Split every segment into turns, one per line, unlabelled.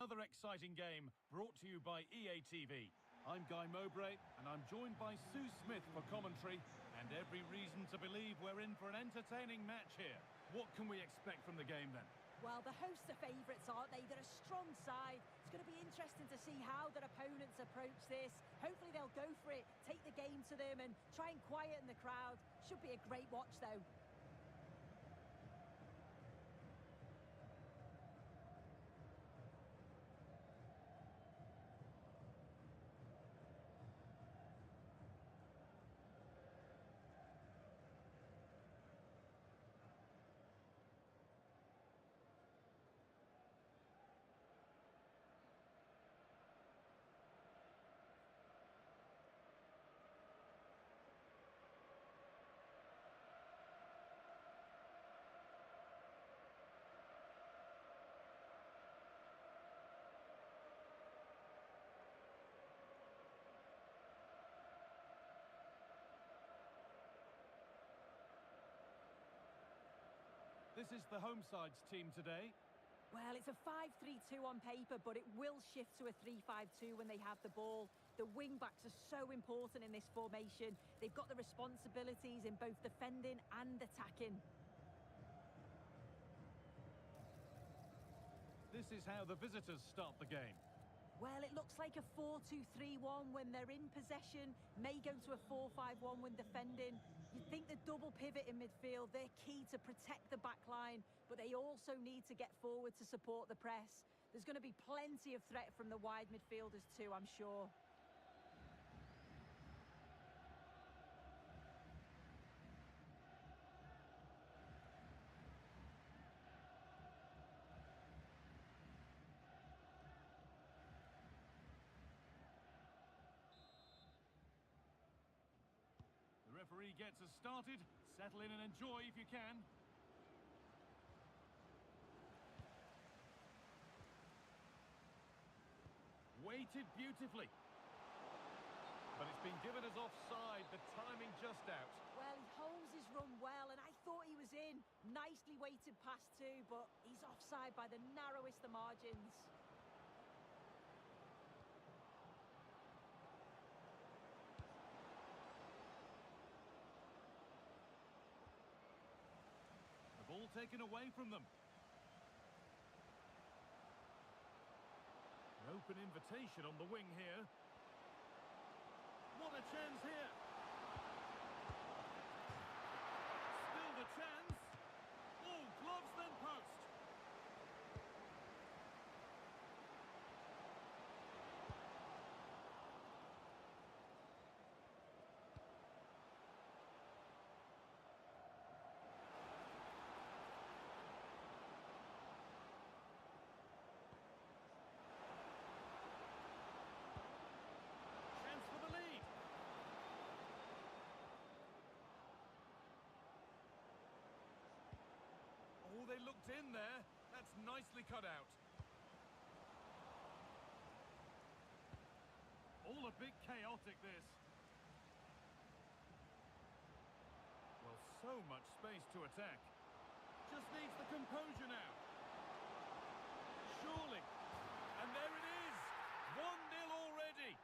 Another exciting game brought to you by EA TV. I'm Guy Mowbray and I'm joined by Sue Smith for commentary, and every reason to believe we're in for an entertaining match here. What can we expect from the game then?
Well, the hosts are favourites, aren't they? They're a strong side. It's going to be interesting to see how their opponents approach this. Hopefully they'll go for it, take the game to them and try and quieten the crowd. Should be a great watch though.
This is the home side's team today.
Well, it's a 5-3-2 on paper, but it will shift to a 3-5-2 when they have the ball. The wing-backs are so important in this formation. They've got the responsibilities in both defending and attacking.
This is how the visitors start the game.
Well, it looks like a 4-2-3-1 when they're in possession, may go to a 4-5-1 when defending. You'd think the double pivot in midfield, they're key to protect the back line, but they also need to get forward to support the press. There's going to be plenty of threat from the wide midfielders too, I'm sure.
The referee gets us started. Settle in and enjoy if you can. Weighted beautifully. But it's been given as offside, the timing just out.
Well, he holds his run well, and I thought he was in. Nicely weighted pass too, but he's offside by the narrowest of margins.
The ball taken away from them. An open invitation on the wing here. What a chance here! Still the chance. Oh, gloves then post. Oh, they looked in there. That's nicely cut out. All a bit chaotic, this. Well, so much space to attack. Just needs the composure now. Surely. And there it is. 1-0 already.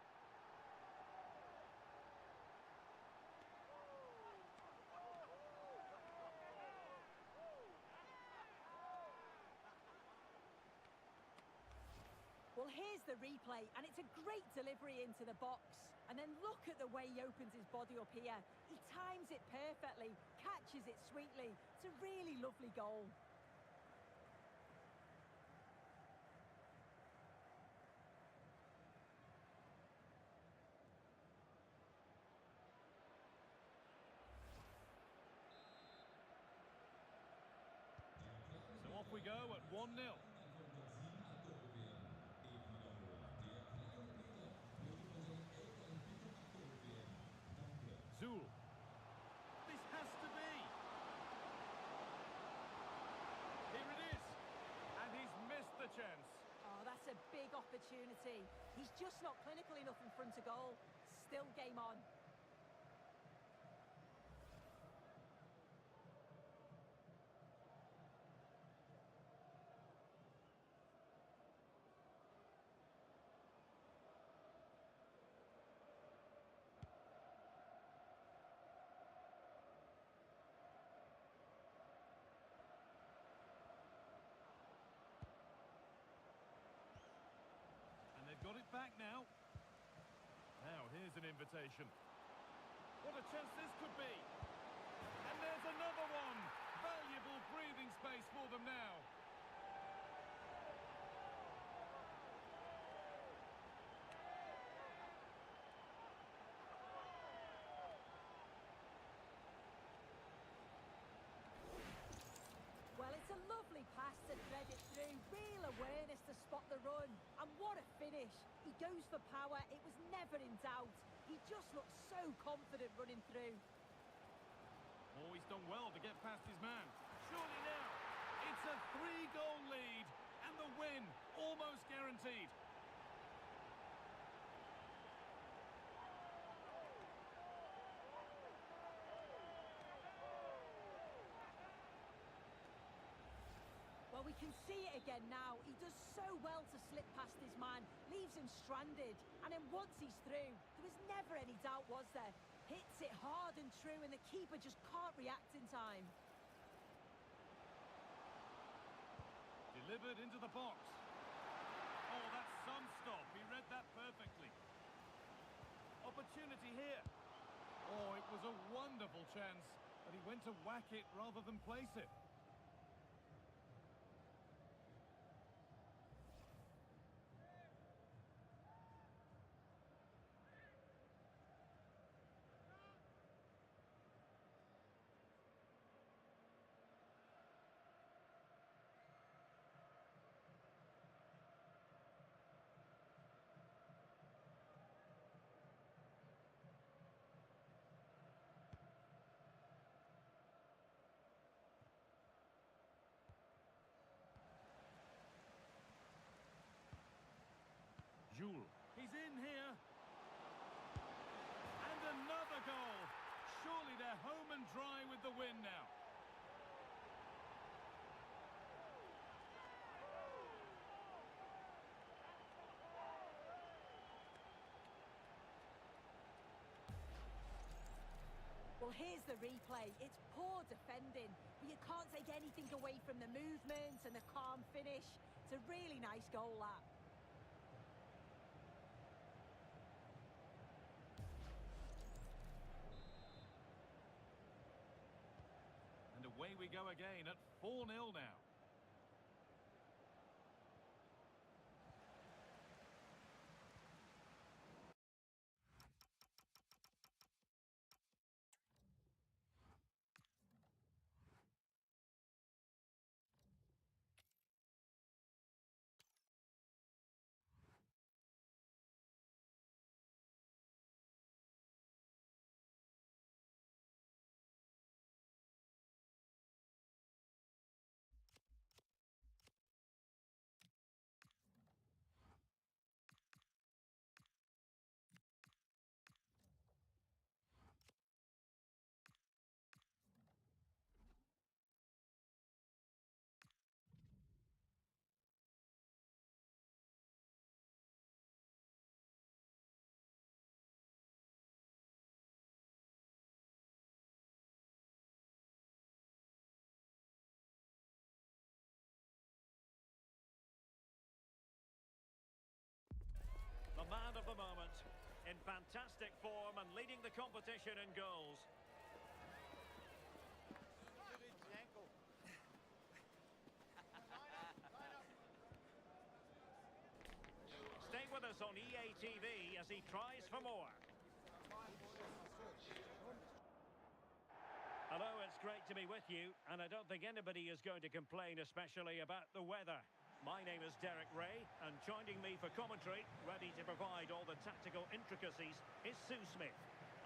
Well, here's the replay, and it's a great delivery into the box. And then look at the way he opens his body up here. He times it perfectly, catches it sweetly. It's a really lovely goal.
So off we go at 1-0. Zul. This has to be. Here it is. And he's missed the chance.
Oh, that's a big opportunity. He's just not clinical enough in front of goal. Still game on.
back now. Now, here's an invitation. What a chance this could be. And there's another one. Valuable breathing space for them now.
Well, it's a lovely pass to thread it through. Real awareness to spot the run. And what a finish. He goes for power. It was never in doubt. He just looks so confident running through.
Oh, he's done well to get past his man. Surely now, it's a 3-goal lead. And the win, almost guaranteed.
Well, we can see it again now. He does so well to slip past his man, leaves him stranded. And then once he's through, there was never any doubt, was there? Hits it hard and true, and the keeper just can't react in time.
Delivered into the box. Oh, that's some stop. He read that perfectly. Opportunity here. Oh, it was a wonderful chance, but he went to whack it rather than place it. He's in here. And another goal. Surely they're home and dry with the win now.
Well, here's the replay. It's poor defending, but you can't take anything away from the movement and the calm finish. It's a really nice goal, that.
And away we go again at 4-0 now.
The man of the moment, in fantastic form and leading the competition in goals. Stay with us on EA TV as he tries for more. Hello, it's great to be with you, and I don't think anybody is going to complain, especially about the weather. My name is Derek Ray, and joining me for commentary, ready to provide all the tactical intricacies, is Sue Smith.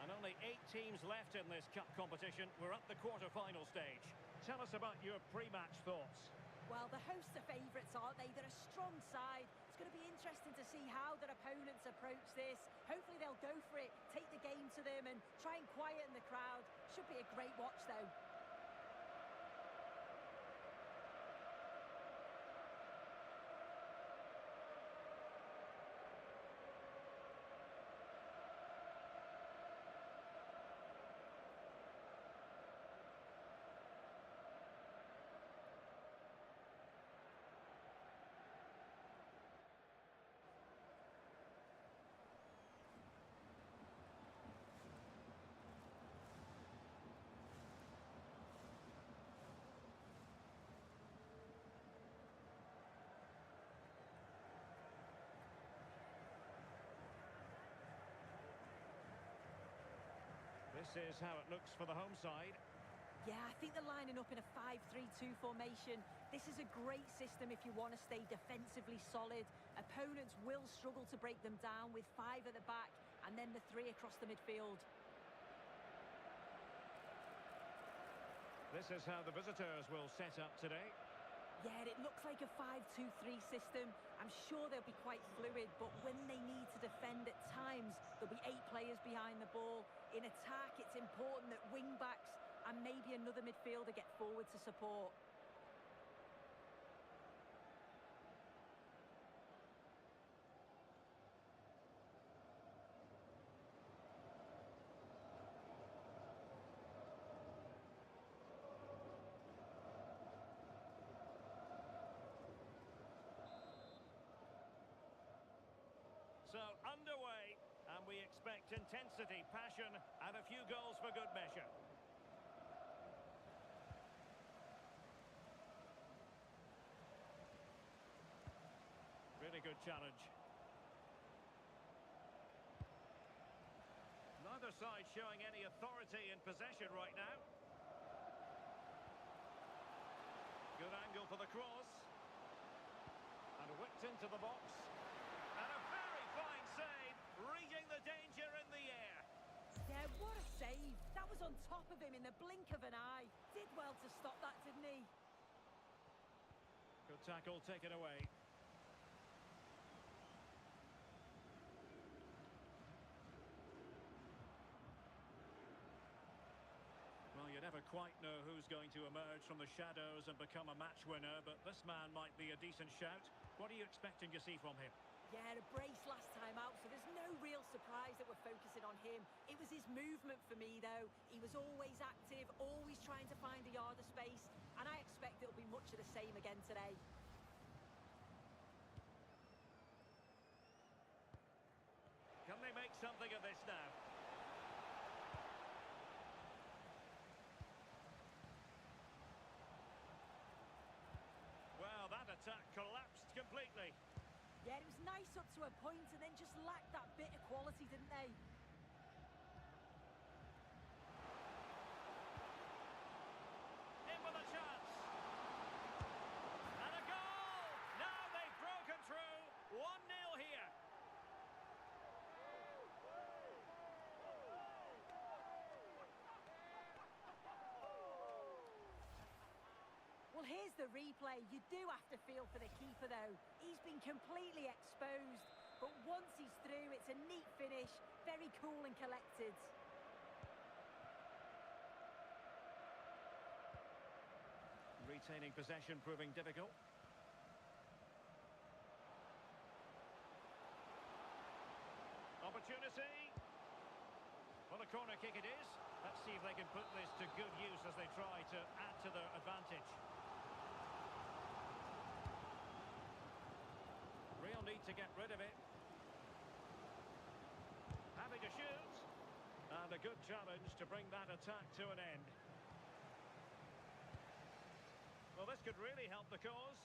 And only 8 teams left in this cup competition. We're at the quarter-final stage. Tell us about your pre-match thoughts.
Well, the hosts are favourites, aren't they? They're a strong side. It's going to be interesting to see how their opponents approach this. Hopefully they'll go for it, take the game to them and try and quieten the crowd. Should be a great watch, though.
is how it looks for the home side.
Yeah, I think they're lining up in a 5-3-2 formation. This is a great system if you want to stay defensively solid. Opponents will struggle to break them down with 5 at the back and then the 3 across the midfield.
This is how the visitors will set up today.
Yeah, it looks like a 5-2-3 system. I'm sure they'll be quite fluid, but when they need to defend at times, there'll be 8 players behind the ball. In attack, it's important that wing-backs and maybe another midfielder get forward to support.
So, underway, and we expect intensity, passion, and a few goals for good measure. Really good challenge. Neither side showing any authority in possession right now. Good angle for the cross. And whipped into the box. And a very fine save, reading the danger in the air.
Yeah, what a save. That was on top of him in the blink of an eye. Did well to stop that, didn't he?
Good tackle, taken away. Well, you never quite know who's going to emerge from the shadows and become a match winner, but this man might be a decent shout. What are you expecting to see from him?
Yeah, a brace last time out, so there's no real surprise that we're focusing on him. It was his movement for me, though. He was always active, always trying to find a yard of space, and I expect it'll be much of the same again today.
Can they make something of this now? Well, that attack collapsed completely.
Yeah, it was nice up to a point and then just lacked that bit of quality, didn't they?
In with a chance. And a goal! Now they've broken through. 1-0 here.
Well, here's the replay. You do have to feel for the keeper, though. He's been completely exposed, but once he's through, it's a neat finish, very cool and collected.
Retaining possession proving difficult. Opportunity. Well, a corner kick it is. Let's see if they can put this to good use as they try to add to their advantage. Real need to get rid of it. Having to shoot. And a good challenge to bring that attack to an end. Well, this could really help the cause.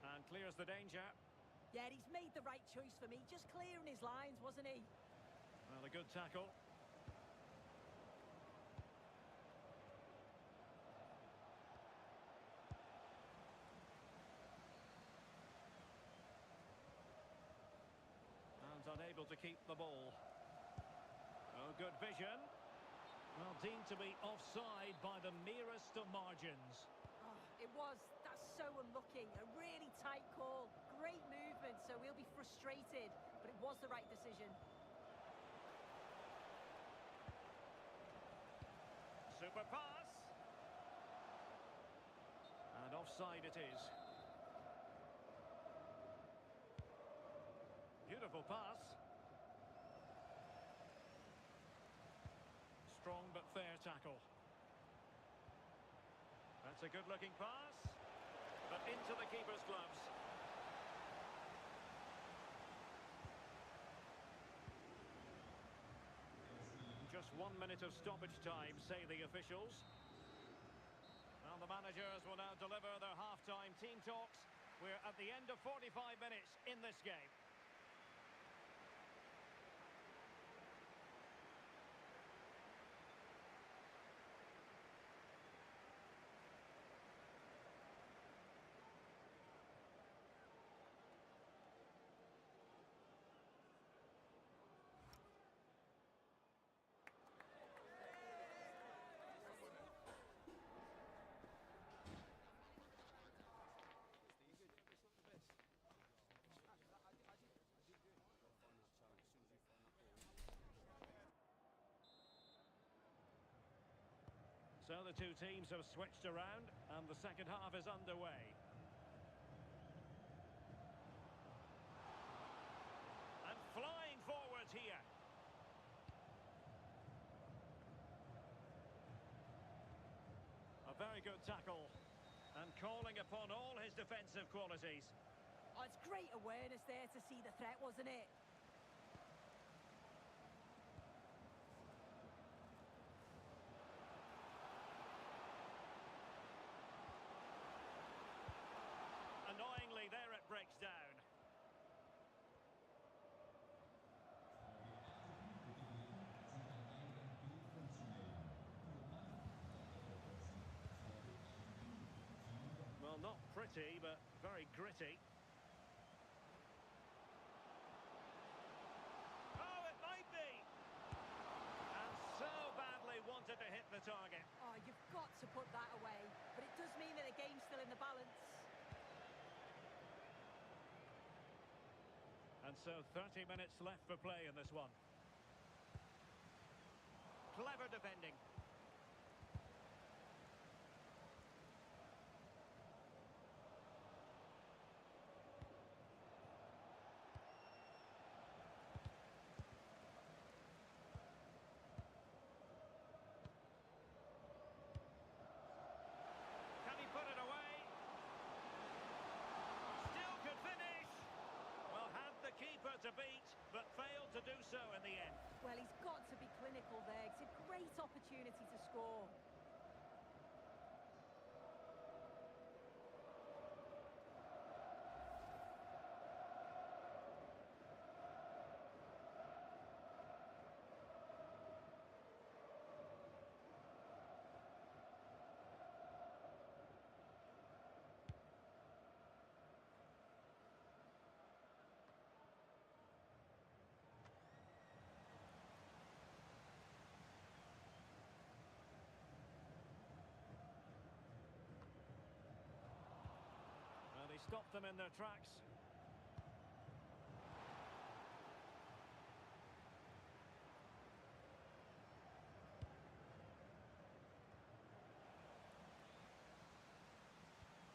And clears the danger.
Yeah, he's made the right choice for me. Just clearing his lines, wasn't he?
Well, a good tackle. And unable to keep the ball. Oh, good vision. Well, deemed to be offside by the merest of margins.
Oh, it was. That's so unlucky. A really tight call. Great movement, so we'll be frustrated. But it was the right decision.
Super pass. And offside it is. Beautiful pass. Strong but fair tackle. That's a good-looking pass. But into the keeper's gloves. Just 1 minute of stoppage time, say the officials. Well, the managers will now deliver their half-time team talks. We're at the end of 45 minutes in this game. So the two teams have switched around and the second half is underway. And flying forwards here. A very good tackle. And calling upon all his defensive qualities.
Oh, it's great awareness there to see the threat, wasn't it?
Annoyingly, there it breaks down. Well, not pretty, but very gritty. Oh, it might be! And so badly wanted to hit the target.
Oh, you've got to put that away. But it does mean that the game's still in the balance.
And so 30 minutes left for play in this one. Clever defending. Can he put it away? Still could finish. Well, had the keeper to beat, but failed to do so in the end.
Well, he's got to be clinical there. It's a great opportunity to score.
And he stopped them in their tracks.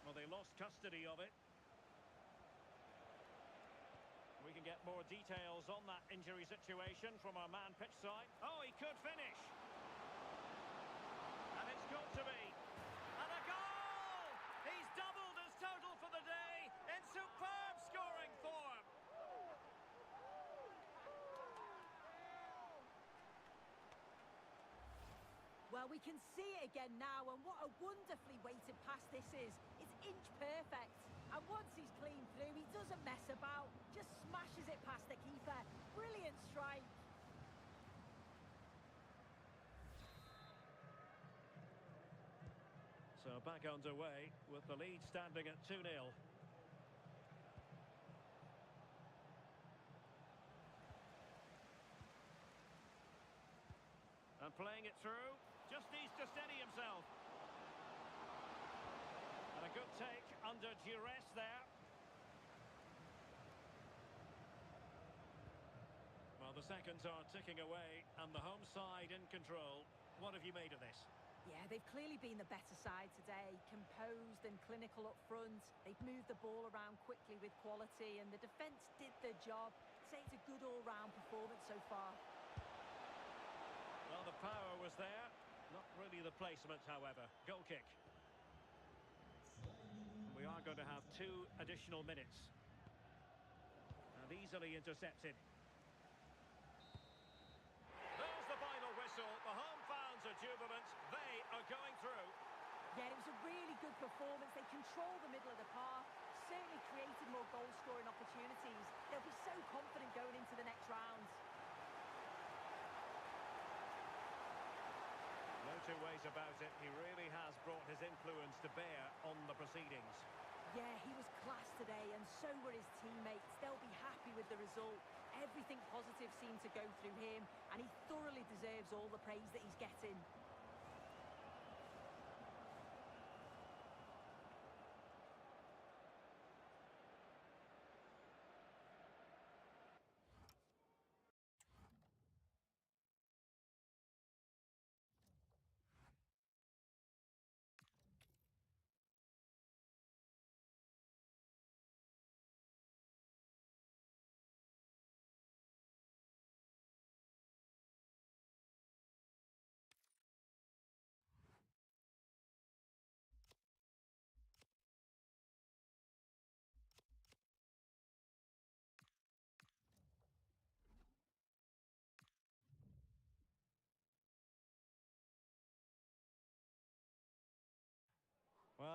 Well, they lost custody of it. We can get more details on that injury situation from our man pitch side. Oh, he could finish. And it's got to be. And a goal! He's doubled his total for the day in superb scoring form.
Well, we can see it again now, and what a wonderfully weighted pass this is. It's inch perfect. And once he's clean through, he doesn't mess about, just smashes it past the keeper. Brilliant strike.
So back underway with the lead standing at 2-0. And playing it through, just needs to steady himself. And a good take under duress there. Well, the seconds are ticking away and the home side in control. What have you made of this?
Yeah, they've clearly been the better side today, composed and clinical up front. They've moved the ball around quickly with quality, and the defence did their job. Say it's a good all-round performance so far.
Well, the power was there. Not really the placement, however. Goal kick. We are going to have 2 additional minutes. And easily intercepted. There's the final whistle. The home fans are jubilant. They are going through.
Yeah, it was a really good performance. They controlled the middle of the park, certainly created more goal-scoring opportunities. They'll be so confident going into the next round.
No two ways about it. He really has brought his influence to bear on the proceedings.
Yeah, he was class today, and so were his teammates. They'll be happy with the result. Everything positive seemed to go through him, and he thoroughly deserves all the praise that he's getting.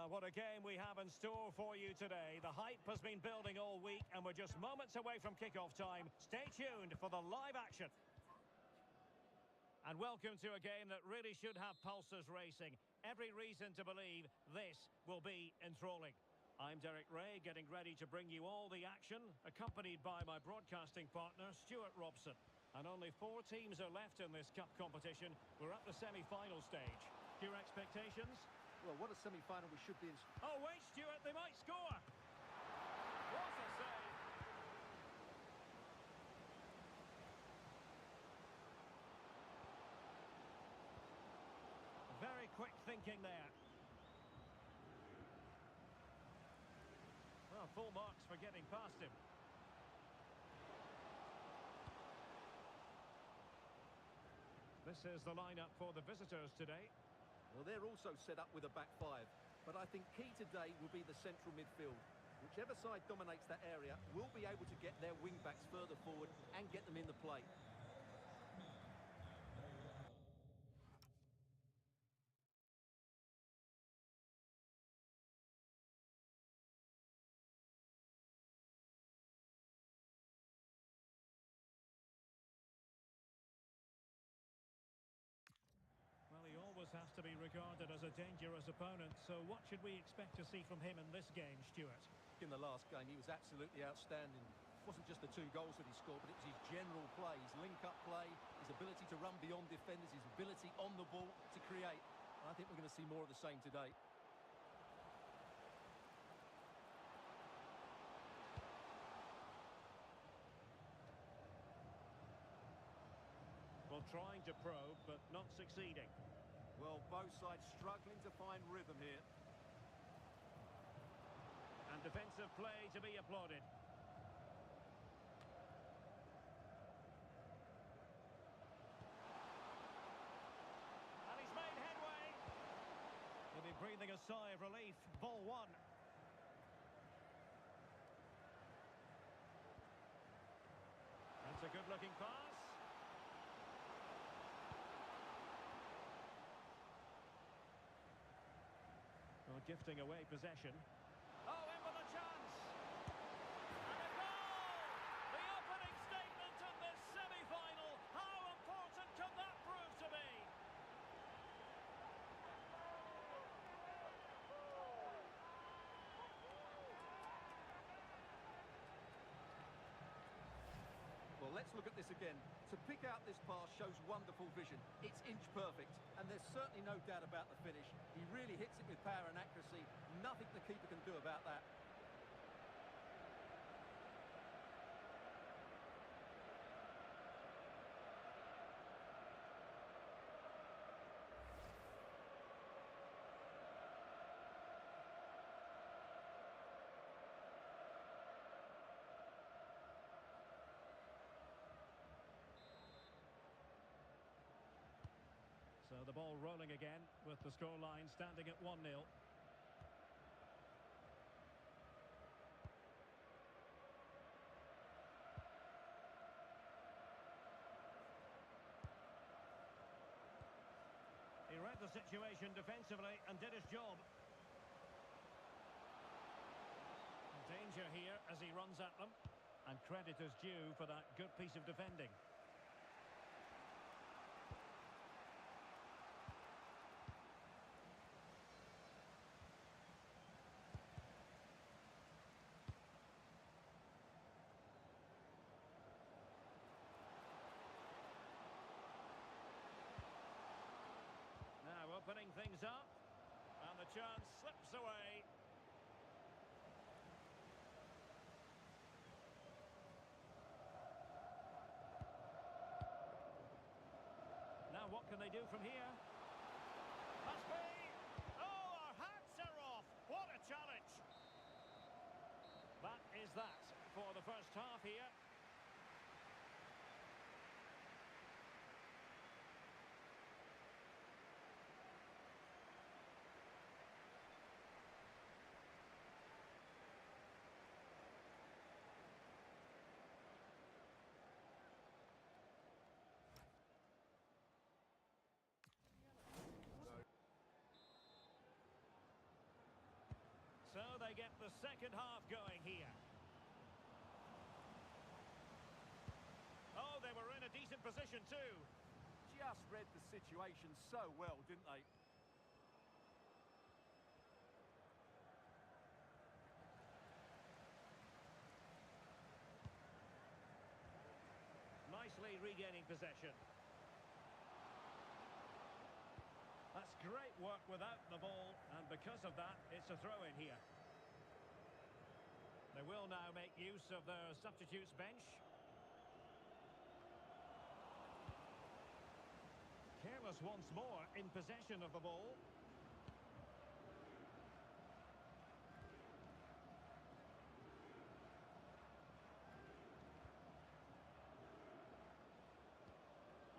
What a game we have in store for you today. The hype has been building all week, and we're just moments away from kickoff time. Stay tuned for the live action. And welcome to a game that really should have pulses racing. Every reason to believe this will be enthralling. I'm Derek Ray, getting ready to bring you all the action, accompanied by my broadcasting partner, Stuart Robson. And only 4 teams are left in this cup competition. We're at the semi-final stage. Your expectations?
Well, what a semi-final we should be in.
Oh, wait, Stuart, they might score. What a save. Very quick thinking there. Well, full marks for getting past him. This is the lineup for the visitors today.
Well, they're also set up with a back 5. But I think key today will be the central midfield. Whichever side dominates that area will be able to get their wing-backs further forward and get them in the play.
Has to be regarded as a dangerous opponent, so what should we expect to see from him in this game, Stuart?
In the last game, he was absolutely outstanding. It wasn't just the 2 goals that he scored, but it was his general play, his link-up play, his ability to run beyond defenders, his ability on the ball to create. And I think we're going to see more of the same today.
Well, trying to probe, but not succeeding.
Well, both sides struggling to find rhythm here.
And defensive play to be applauded. And he's made headway. He'll be breathing a sigh of relief. Ball 1. That's a good-looking pass. Gifting away possession. Oh, in with a chance! And a goal! The opening statement in this semi-final. How important can that prove to be?
Well, let's look at this again. To pick out this pass shows wonderful vision. It's inch perfect, and there's certainly no doubt about the finish. He really hits it with power and accuracy. Nothing the keeper can do about that.
So the ball rolling again with the scoreline standing at 1-0. He read the situation defensively and did his job. Danger here as he runs at them. And credit is due for that good piece of defending. Opening things up, and the chance slips away. Now what can they do from here? Must be! Oh, our hats are off! What a challenge! That is that for the first half here. they get the second half going here? Oh, they were in a decent position too.
Just read the situation so well, didn't they?
Nicely regaining possession. That's great work without the ball, and because of that, it's a throw-in here. They will now make use of their substitutes bench. Careless once more in possession of the ball.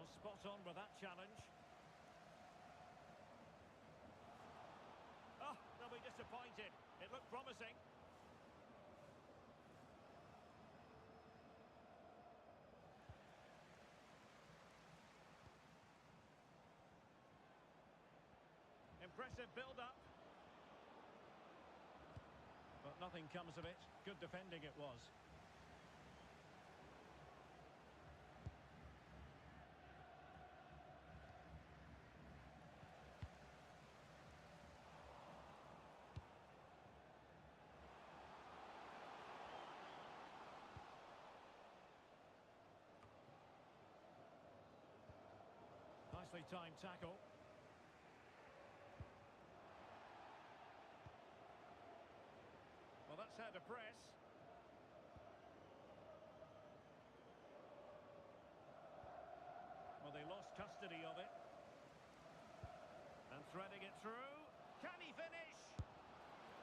Well, spot on with that challenge. Oh, they'll be disappointed. It looked promising. Impressive build-up. But nothing comes of it. Good defending it was. Nicely timed tackle. Well, that's how to press. Well, they lost custody of it. And threading it through. Can he finish?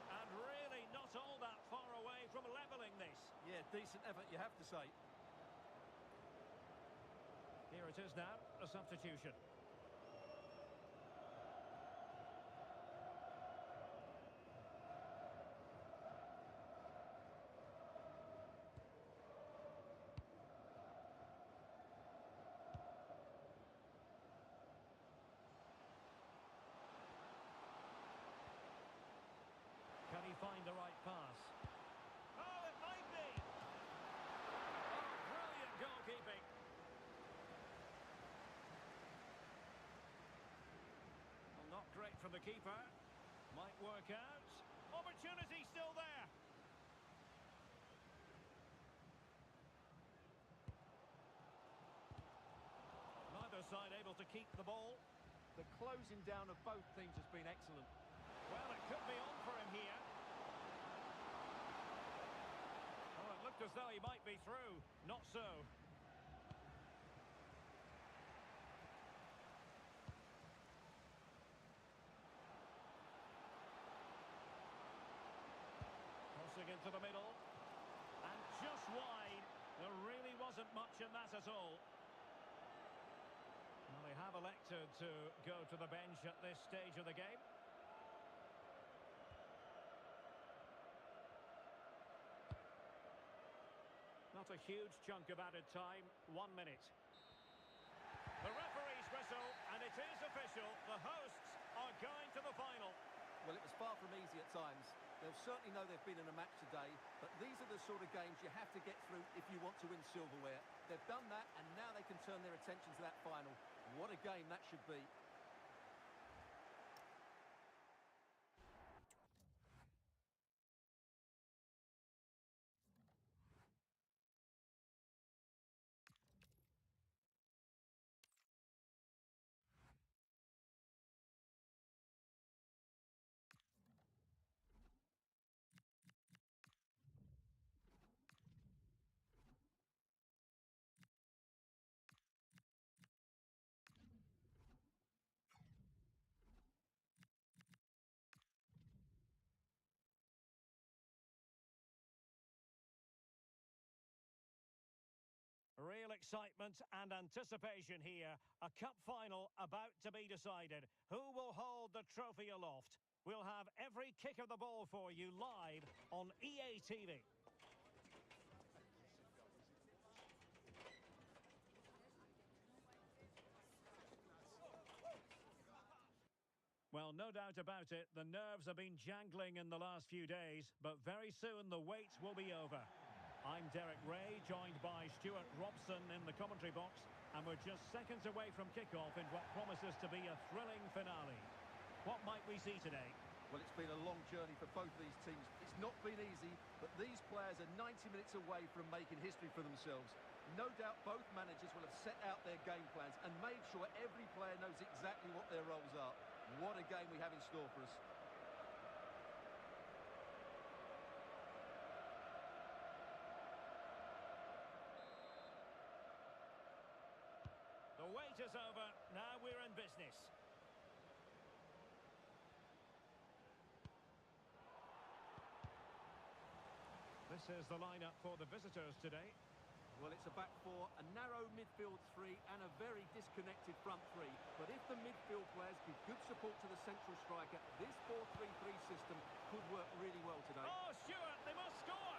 And really not all that far away from levelling this.
Yeah, decent effort, you have to say.
Here it is now, a substitution. Can he find the right pass? Oh, it might be! Oh, brilliant goalkeeping. Well, not great from the keeper. Might work out. Opportunity still there. Neither side able to keep the ball.
The closing down of both teams has been excellent.
Well, it could be on for him here. Oh, it looked as though he might be through. Not so. Crossing into the middle. And just wide. There really wasn't much in that at all. Well, they have elected to go to the bench at this stage of the game. Not a huge chunk of added time, 1 minute. The referee's whistle, and it is official. The hosts are going to the final.
Well, it was far from easy at times. They'll certainly know they've been in a match today, but these are the sort of games you have to get through if you want to win silverware. They've done that, and now they can turn their attention to that final. What a game that should be.
Real excitement and anticipation here. A cup final about to be decided. Who will hold the trophy aloft? We'll have every kick of the ball for you live on EA TV. Well, Well, no doubt about it, the nerves have been jangling in the last few days, but very soon the wait will be over. I'm Derek Ray, joined by Stuart Robson in the commentary box, and we're just seconds away from kickoff in what promises to be a thrilling finale. What might we see today?
Well, it's been a long journey for both these teams. It's not been easy, but these players are 90 minutes away from making history for themselves. No doubt both managers will have set out their game plans and made sure every player knows exactly what their roles are. What a game we have in store for us.
The wait is over. Now we're in business. This is the lineup for the visitors today.
Well, it's a back four, a narrow midfield three and a very disconnected front three. But if the midfield players give good support to the central striker, this 4-3-3 system could work really well today.
Oh, Stuart, they must score!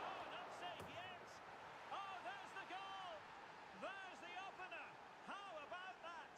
Oh, not safe yet! Oh, there's the goal! There's the opener! How about that?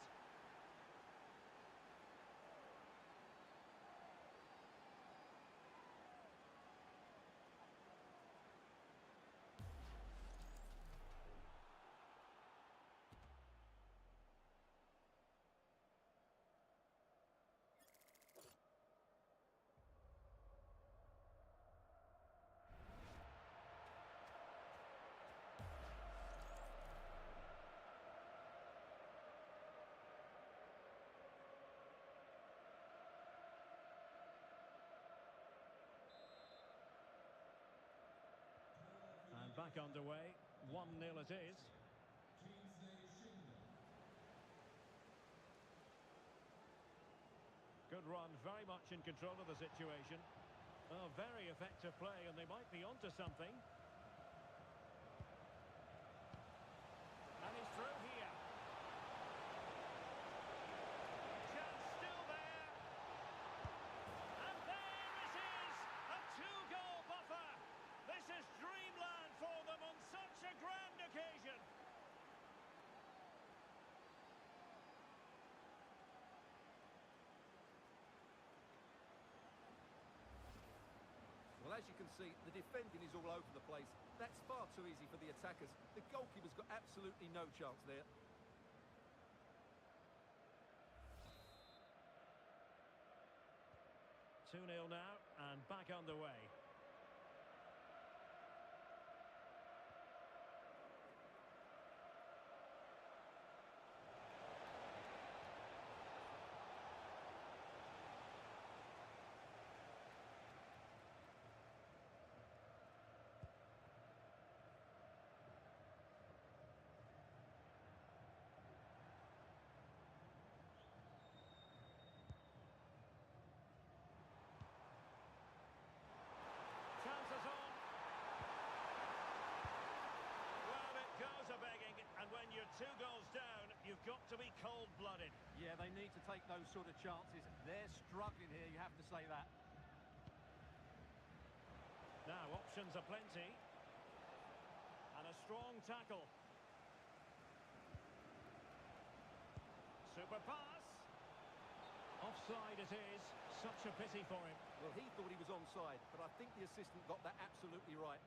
And back underway, 1-0 it is. Good run, very much in control of the situation. Oh, very effective play, and they might be onto something. And he's through here. Chance still there. And there it is! A two-goal buffer! This is dreamland for them on such a grand occasion.
Well, as you can see, the defending is all over the place. That's far too easy for the attackers. The goalkeeper's got absolutely no chance there.
Two 2-0 now, and back underway. Chances on. Well, it goes a-begging, and when you're 2 goals down, you've got to be cold-blooded.
Yeah, they need to take those sort of chances. They're struggling here, you have to say that.
Now, options are plenty. And a strong tackle. Super pass. Offside it is. Such a pity for him.
Well, he thought he was onside, but I think the assistant got that absolutely right.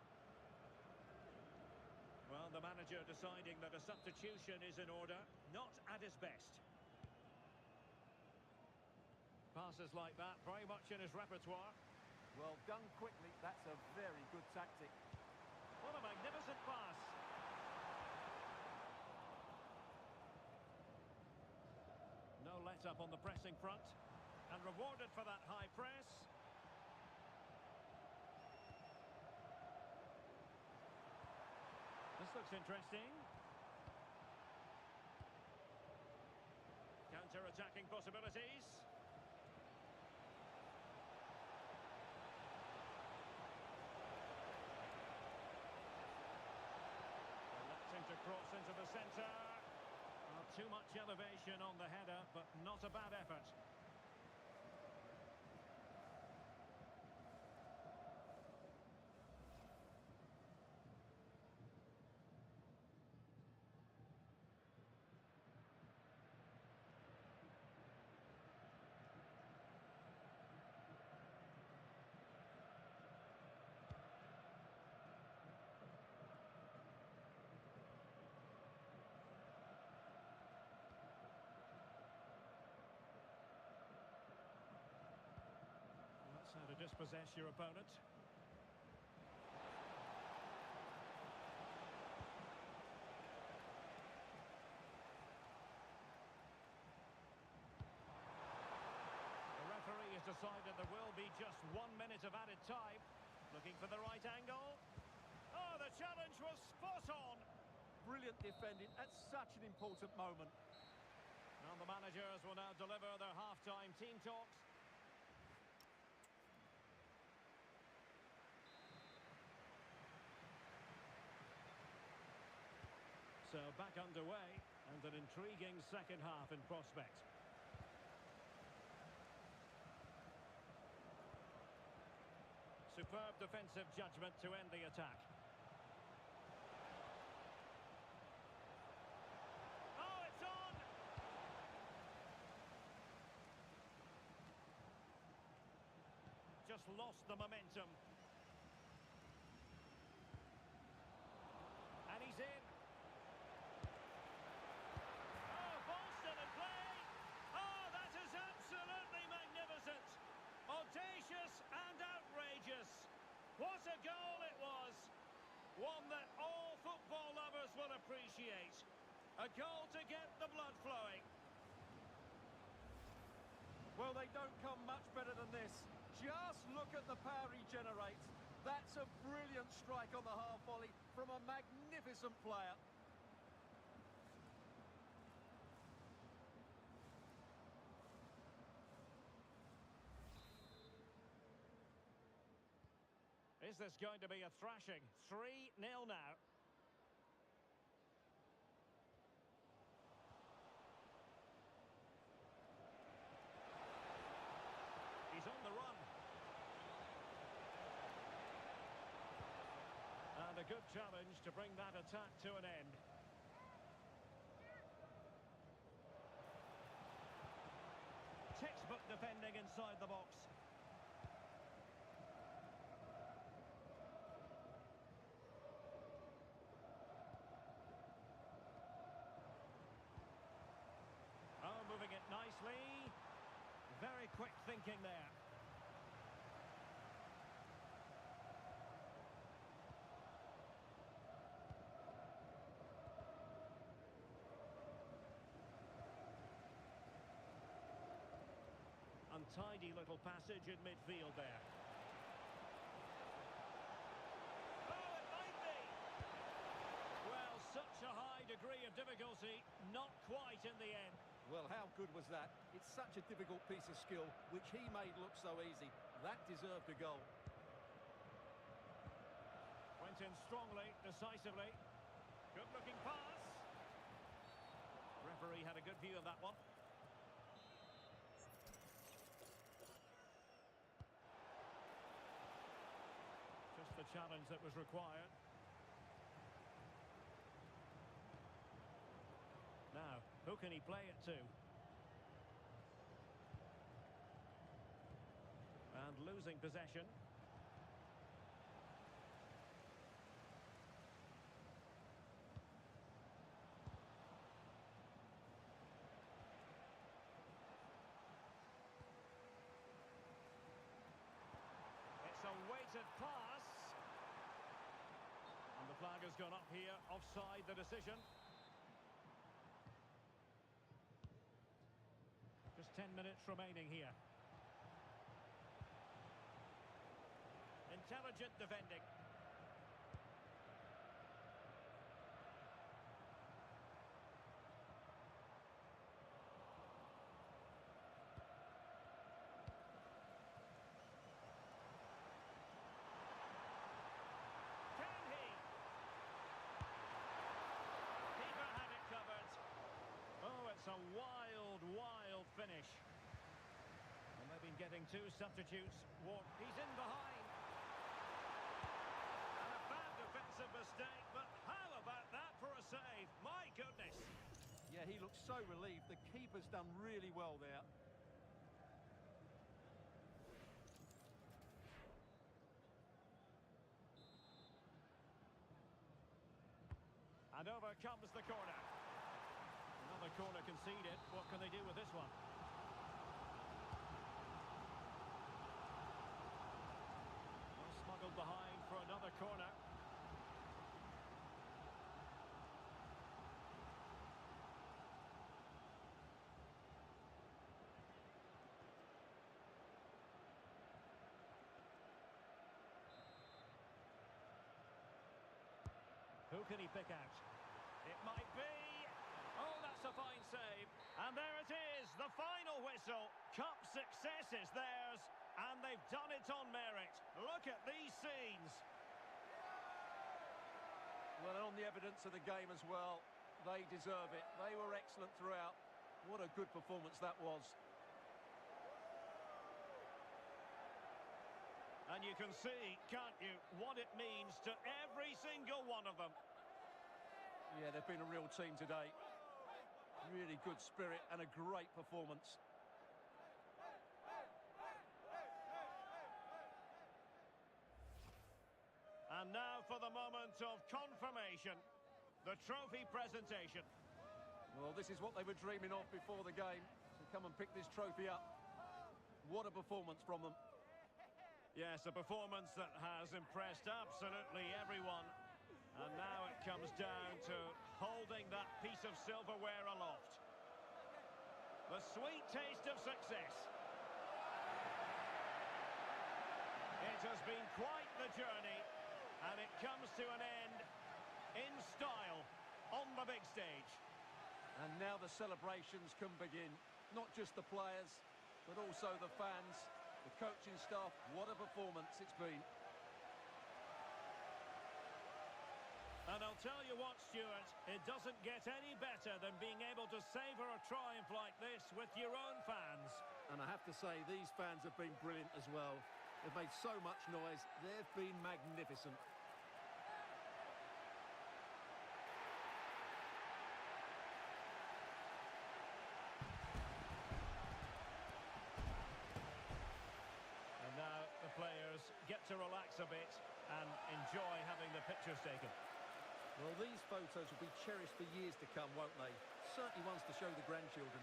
Well, the manager deciding that a substitution is in order. Not at his best. Passes like that, very much in his repertoire.
Well, done quickly, that's a very good tactic.
What a magnificent pass. No let-up on the pressing front. And rewarded for that high press. This looks interesting. Counter-attacking possibilities. Electing to cross into the centre. Not too much elevation on the header, but not a bad effort. dispossess your opponent. The referee has decided there will be just 1 minute of added time. Looking for the right angle. Oh, the challenge was spot on.
Brilliant defending at such an important moment.
And the managers will now deliver their half-time team talks. So back underway, and an intriguing second half in prospect. Superb defensive judgment to end the attack. Oh, it's on! Just lost the momentum. And he's in. Oh, ball still in play. Oh, that is absolutely magnificent. Audacious and outrageous. What a goal it was. One that all football lovers will appreciate. A goal to get the blood flowing.
Well, they don't come much better than this. Just look at the power he generates. That's a brilliant strike on the half volley from a magnificent player.
Is this going to be a thrashing? 3-0 now. He's on the run. And a good challenge to bring that attack to an end. Textbook defending inside the box. Oh, moving it nicely. Very quick thinking there. Untidy little passage in midfield there. Oh, it might be! Well, such a high degree of difficulty, not quite in the end.
Well, how good was that? It's such a difficult piece of skill, which he made look so easy. That deserved a goal.
Went in strongly, decisively. Good-looking pass. Referee had a good view of that one. Just the challenge that was required. Now, who can he play it to? And losing possession. It's a weighted pass. And the flag has gone up here, offside the decision. Just 10 minutes remaining here. Intelligent defending. Can he? Keeper had it covered. Oh, it's a wild, wild finish. And they've been getting two substitutes. He's in behind. And a bad defensive mistake, but how about that for a save? My goodness.
Yeah, he looks so relieved. The keeper's done really well there.
And over comes the corner. Another corner conceded. What can they do with this one? corner. Who can he pick out? It might be... Oh, that's a fine save. And there it is, the final whistle. Cup success is theirs, and they've done it on merit. Look at these scenes.
Well, on the evidence of the game as well, they deserve it. They were excellent throughout. What a good performance that was.
And you can see, can't you, what it means to every single one of them.
Yeah, they've been a real team today. Really good spirit and a great performance.
And now for the moment of confirmation, the trophy presentation.
Well, this is what they were dreaming of before the game, to come and pick this trophy up. What a performance from them.
Yes, a performance that has impressed absolutely everyone. And now it comes down to holding that piece of silverware aloft. The sweet taste of success. It has been quite the journey, and it comes to an end in style on the big stage.
And now the celebrations can begin. Not just the players, but also the fans, the coaching staff. What a performance it's been.
And I'll tell you what, Stuart, it doesn't get any better than being able to savour a triumph like this with your own fans.
And I have to say, these fans have been brilliant as well. They've made so much noise. They've been magnificent.
And now the players get to relax a bit and enjoy having the pictures taken.
Well, these photos will be cherished for years to come, won't they? Certainly ones to show the grandchildren.